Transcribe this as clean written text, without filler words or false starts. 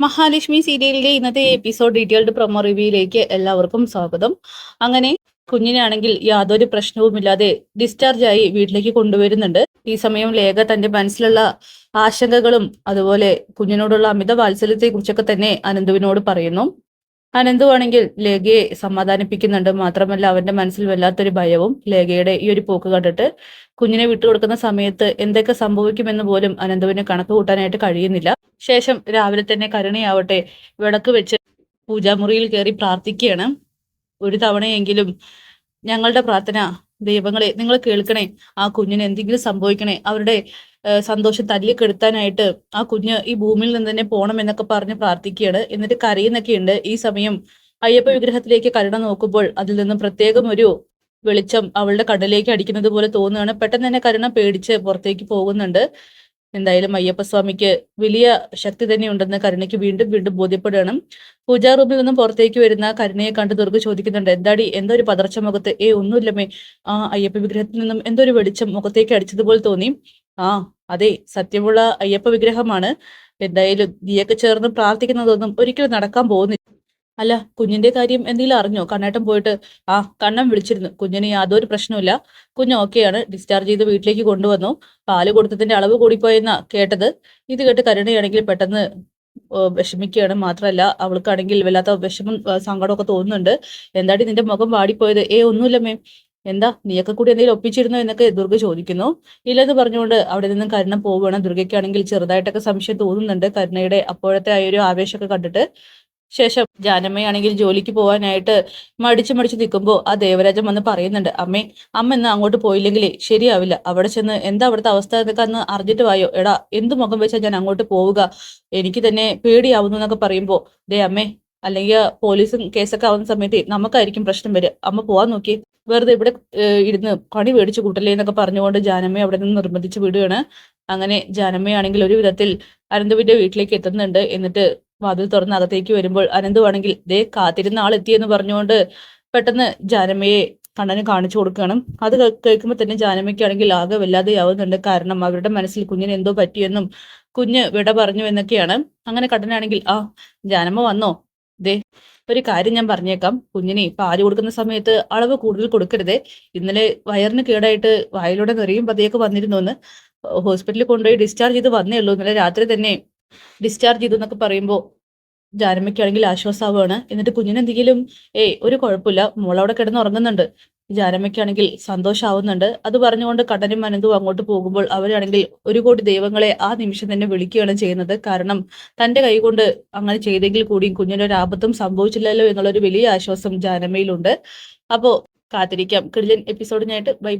മഹാലക്ഷ്മി സീരിയലിലെ ഇന്നത്തെ episode detailed promo റിവ്യൂയിലേക്ക് എല്ലാവർക്കും സ്വാഗതം. അങ്ങനെ കുഞ്ഞിനാണെങ്കിൽ യാതൊരു പ്രശ്നവുമില്ലാതെ ഡിസ്ചാർജ് ആയി വീട്ടിലേക്ക് കൊണ്ടുവരുന്നുണ്ട്. ഈ സമയം ലേഖ തന്റെ മനസ്സിലുള്ള ആശങ്കകളും അതുപോലെ കുഞ്ഞിനോടുള്ള അമിത വാത്സല്യത്തെ കുറിച്ചൊക്കെ തന്നെ അനന്തുവിനോട് പറയുന്നു. അനന്തുവാണെങ്കിൽ ലേഖയെ സമാധാനിപ്പിക്കുന്നുണ്ട്. മാത്രമല്ല അവന്റെ മനസ്സിൽ വല്ലാത്തൊരു ഭയവും ലേഖയുടെ ഈ ഒരു പോക്ക് കണ്ടിട്ട് കുഞ്ഞിനെ വിട്ടുകൊടുക്കുന്ന സമയത്ത് എന്തൊക്കെ സംഭവിക്കുമെന്ന് പോലും അനന്തുവിന് കണക്ക് കൂട്ടാനായിട്ട് കഴിയുന്നില്ല. ശേഷം രാവിലെ തന്നെ കരുണയാവട്ടെ വിളക്ക് വെച്ച് പൂജാമുറിയിൽ കയറി പ്രാർത്ഥിക്കുകയാണ്. ഒരു തവണയെങ്കിലും ഞങ്ങളുടെ പ്രാർത്ഥന ദൈവങ്ങളെ നിങ്ങൾ കേൾക്കണേ, ആ കുഞ്ഞിന് എന്തെങ്കിലും സംഭവിക്കണേ, അവരുടെ സന്തോഷം തല്ലിക്കെടുത്താനായിട്ട് ആ കുഞ്ഞ് ഈ ഭൂമിയിൽ നിന്ന് തന്നെ പോണം എന്നൊക്കെ പറഞ്ഞ് പ്രാർത്ഥിക്കുകയാണ്. എന്നിട്ട് കരയുന്നൊക്കെയുണ്ട്. ഈ സമയം അയ്യപ്പ വിഗ്രഹത്തിലേക്ക് കരുണ നോക്കുമ്പോൾ അതിൽ നിന്നും പ്രത്യേകം ഒരു വെളിച്ചം അവളുടെ കണ്ണിലേക്ക് അടിക്കുന്നത് പോലെ തോന്നുകയാണ്. പെട്ടെന്ന് തന്നെ കരുണ പേടിച്ച് പുറത്തേക്ക് പോകുന്നുണ്ട്. എന്തായാലും അയ്യപ്പസ്വാമിക്ക് വലിയ ശക്തി തന്നെയുണ്ടെന്ന് കരുണയ്ക്ക് വീണ്ടും വീണ്ടും ബോധ്യപ്പെടുകയാണ്. പൂജാ റൂമിൽ നിന്നും പുറത്തേക്ക് വരുന്ന കരുണയെ കണ്ട് ദുർഗ ചോദിക്കുന്നുണ്ട്, എന്താടി എന്തോ ഒരു പതർച്ച മുഖത്ത്? ഒന്നുമില്ലമ്മേ, ആ അയ്യപ്പ വിഗ്രഹത്തിൽ നിന്നും എന്തോ ഒരു വെളിച്ചം മുഖത്തേക്ക് അടിച്ചതുപോലെ തോന്നി. ആ അതെ, സത്യമുള്ള അയ്യപ്പ വിഗ്രഹമാണ്. എന്തായാലും നീയൊക്കെ ചേർന്ന് പ്രാർത്ഥിക്കുന്നതൊന്നും ഒരിക്കലും നടക്കാൻ പോകുന്നില്ല. അല്ല, കുഞ്ഞിന്റെ കാര്യം എന്തെങ്കിലും അറിഞ്ഞോ? കണ്ണേട്ടൻ പോയിട്ട് കണ്ണൻ വിളിച്ചിരുന്നു. കുഞ്ഞിന് യാതൊരു പ്രശ്നമില്ല, കുഞ്ഞ് ഓക്കെയാണ്. ഡിസ്ചാർജ് ചെയ്ത് വീട്ടിലേക്ക് കൊണ്ടുവന്നു. പാല് കൊടുത്തതിന്റെ അളവ് കൂടിപ്പോയെന്നാ കേട്ടത്. ഇത് കേട്ട് കരുണയാണെങ്കിൽ പെട്ടെന്ന് വിഷമിക്കുകയാണ്. മാത്രമല്ല അവൾക്കാണെങ്കിൽ വല്ലാത്ത വിഷമം സങ്കടമൊക്കെ തോന്നുന്നുണ്ട്. എന്താടി നിന്റെ മുഖം വാടിപ്പോയത്? ഒന്നുമില്ലമ്മേ. എന്താ നീയൊക്കെ കൂടി എന്തെങ്കിലും ഒപ്പിച്ചിരുന്നോ എന്നൊക്കെ ദുർഗ ചോദിക്കുന്നു. ഇല്ലെന്ന് പറഞ്ഞുകൊണ്ട് അവിടെ നിന്നും കരുണ പോവുകയാണ്. ദുർഗയ്ക്കാണെങ്കിൽ ചെറുതായിട്ടൊക്കെ സംശയം തോന്നുന്നുണ്ട് കരുണയുടെ അപ്പോഴത്തെ ആ ഒരു ആവേശമൊക്കെ കണ്ടിട്ട്. ശേഷം ജാനമ്മയാണെങ്കിൽ ജോലിക്ക് പോകാനായിട്ട് മടിച്ചു മടിച്ചു നിൽക്കുമ്പോൾ ആ ദേവരാജൻ വന്ന് പറയുന്നുണ്ട്, അമ്മ ഇന്ന് അങ്ങോട്ട് പോയില്ലെങ്കിലേ ശരിയാവില്ല. അവിടെ ചെന്ന് എന്താ അവിടുത്തെ അവസ്ഥ എന്നൊക്കെ അന്ന് അറിഞ്ഞിട്ട് വായോ. എടാ, എന്ത് മുഖം വെച്ചാൽ ഞാൻ അങ്ങോട്ട് പോവുക? എനിക്ക് തന്നെ പേടിയാവുന്നു എന്നൊക്കെ പറയുമ്പോൾ, അമ്മേ, അല്ലെങ്കിൽ പോലീസും കേസൊക്കെ ആവുന്ന സമയത്ത് നമുക്കായിരിക്കും പ്രശ്നം വരിക. അമ്മ പോവാൻ നോക്കി, വെറുതെ ഇവിടെ ഇരുന്ന് പണി മേടിച്ചു കൂട്ടല്ലേ എന്നൊക്കെ പറഞ്ഞുകൊണ്ട് ജാനമ്മയെ അവിടെ നിന്ന് നിർബന്ധിച്ച് വിടുകയാണ്. അങ്ങനെ ജാനമ്മയാണെങ്കിൽ ഒരു വിധത്തിൽ അനന്തുവിന്റെ വീട്ടിലേക്ക് എത്തുന്നുണ്ട്. എന്നിട്ട് വാതിൽ തുറന്ന് അകത്തേക്ക് വരുമ്പോൾ അനന്തുവാണെങ്കിൽ ദേ കാത്തിരുന്ന ആളെത്തിയെന്ന് പറഞ്ഞുകൊണ്ട് പെട്ടെന്ന് ജാനമ്മയെ കണ്ണന് കാണിച്ചു കൊടുക്കണം. അത് കേൾക്കുമ്പോൾ തന്നെ ജാനമ്മയ്ക്കാണെങ്കിൽ ആകെ വല്ലാതെയാവുന്നുണ്ട്. കാരണം അവരുടെ മനസ്സിൽ കുഞ്ഞിന് എന്തോ പറ്റിയെന്നും കുഞ്ഞ് വിട പറഞ്ഞു എന്നൊക്കെയാണ്. അങ്ങനെ കണ്ണനാണെങ്കിൽ ജാനമ്മ വന്നോ? ദേ ഒരു കാര്യം ഞാൻ പറഞ്ഞേക്കാം, കുഞ്ഞിനെ പാല് കൊടുക്കുന്ന സമയത്ത് അളവ് കൂടുതൽ കൊടുക്കരുതേ. ഇന്നലെ വയറിന് കേടായിട്ട് വായിലൂടെ നിറയും പതിയൊക്കെ വന്നിരുന്നു എന്ന്. ഹോസ്പിറ്റലിൽ കൊണ്ടുപോയി ഡിസ്ചാർജ് ചെയ്ത് വന്നേ ഉള്ളൂ. ഇന്നലെ രാത്രി തന്നെ ഡിസ്ചാർജ് ചെയ്തു എന്നൊക്കെ പറയുമ്പോൾ ജാനമ്മയ്ക്കാണെങ്കിൽ ആശ്വാസമാവുകയാണ്. എന്നിട്ട് കുഞ്ഞിനെന്തെങ്കിലും ഒരു കുഴപ്പമില്ല, മോളവിടെ കിടന്ന് ഉറങ്ങുന്നുണ്ട്. ജാനമ്മയ്ക്കാണെങ്കിൽ സന്തോഷമാവുന്നുണ്ട്. അത് പറഞ്ഞുകൊണ്ട് കണ്ണനും അനന്തും അങ്ങോട്ട് പോകുമ്പോൾ അവരാണെങ്കിൽ ഒരു കോടി ദൈവങ്ങളെ ആ നിമിഷം തന്നെ വിളിക്കുകയാണ് ചെയ്യുന്നത്. കാരണം തന്റെ കൈ കൊണ്ട് അങ്ങനെ ചെയ്തെങ്കിൽ കൂടിയും കുഞ്ഞിനൊരു ആപത്തും സംഭവിച്ചില്ലല്ലോ എന്നുള്ളൊരു വലിയ ആശ്വാസം ജാനമ്മയിലുണ്ട്. അപ്പോ കാത്തിരിക്കാം കിടിലൻ എപ്പിസോഡിനായിട്ട്. ബൈ.